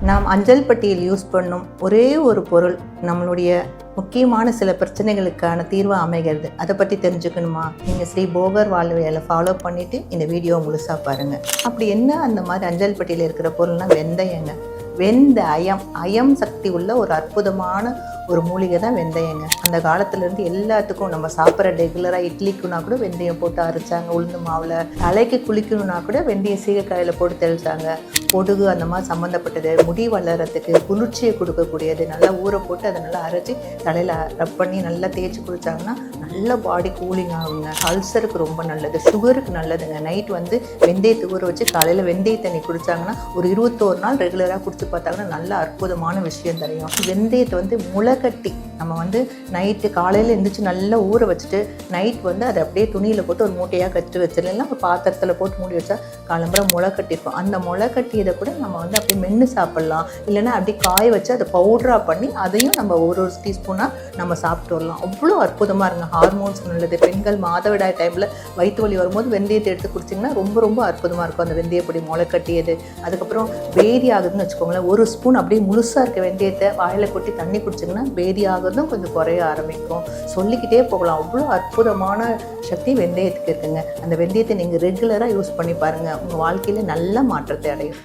நாம் அஞ்சல் பட்டியல் யூஸ் பண்ணும் ஒரே ஒரு பொருள் நம்மளுடைய முக்கியமான சில பிரச்சனைகளுக்கான தீர்வு அமைகிறது. அதை பற்றி தெரிஞ்சுக்கணுமா? நீங்கள் ஸ்ரீ போகர் வாழ்வியலை ஃபாலோ பண்ணிவிட்டு இந்த வீடியோ முழுசாக பாருங்கள். அப்படி என்ன அந்த மாதிரி அஞ்சல் பட்டியலில் இருக்கிற பொருள்னால் வெந்தயங்க. அயம் சக்தி உள்ள ஒரு அற்புதமான ஒரு மூலிகை தான் வெந்தயங்க. அந்த காலத்துலேருந்து எல்லாத்துக்கும் நம்ம சாப்பிட்ற ரெகுலராக இட்லிக்குன்னா கூட வெந்தயம் போட்டு அரைச்சாங்க. உளுந்து மாவில் தலைக்கு குளிக்கணுன்னா கூட வெந்தயம் சீகக்காயில் போட்டு தெளிச்சாங்க. பொடுகு அந்த மாதிரி சம்மந்தப்பட்டது, முடி வளர்கிறதுக்கு குளிர்ச்சியை கொடுக்கக்கூடியது, நல்லா ஊற போட்டு அதை நல்லா அரைச்சி தலையில் ரப் பண்ணி நல்லா தேய்ச்சி குளிச்சாங்கன்னா நல்ல பாடி கூலிங் ஆகுங்க. அல்சருக்கு ரொம்ப நல்லது, சுகருக்கு நல்லதுங்க. நைட் வெந்தயத்தை ஊற வச்சு காலையில் வெந்தய தண்ணி குடித்தாங்கன்னா ஒரு 21 நாள் ரெகுலராக குடிச்சு பார்த்தாங்கன்னா நல்ல அற்புதமான விஷயம் தெரியும். வெந்தயத்தை முளைக்கட்டி நம்ம நைட்டு காலையில் எழுந்திரிச்சு நல்லா ஊற வச்சுட்டு நைட் அதை அப்படியே துணியில் போட்டு ஒரு மூட்டையாக கட்டி வச்சிடலாம். ஒரு பாத்திரத்தில் போட்டு மூடி வச்சா காலம்புற முளை கட்டியிருக்கும். அந்த முளை கட்டியதை கூட நம்ம அப்படியே மென்று சாப்பிட்லாம். இல்லைன்னா அப்படியே காய வச்சு அதை பவுடராக பண்ணி அதையும் நம்ம ஒரு டீஸ்பூனாக நம்ம சாப்பிட்டு வரலாம். அவ்வளோ அற்புதமாக இருங்க. ஹார்மோன்ஸ் நல்லது. பெண்கள் மாதவிடாய் டைமில் வயிற்று வலி வரும்போது வெந்தயத்தை எடுத்து குடிச்சிங்கன்னா ரொம்ப ரொம்ப அற்புதமாக இருக்கும். அந்த வெந்தயப்பொடி முளை கட்டியது. அதுக்கப்புறம் பேதி ஆகுதுன்னு வச்சுக்கோங்களேன். ஒரு ஸ்பூன் அப்படியே முழுசாக இருக்க வெந்தயத்தை வாயில் கொட்டி தண்ணி குடிச்சிங்கன்னா பேதி ஆகுறதும் கொஞ்சம் குறைய ஆரம்பிக்கும். சொல்லிக்கிட்டே போகலாம். அவ்வளோ அற்புதமான சக்தி வெந்தயத்துக்கு இருக்குங்க. அந்த வெந்தயத்தை நீங்கள் ரெகுலராக யூஸ் பண்ணி பாருங்கள். உங்கள் வாழ்க்கையில் நல்ல மாற்றத்தை அடையும்.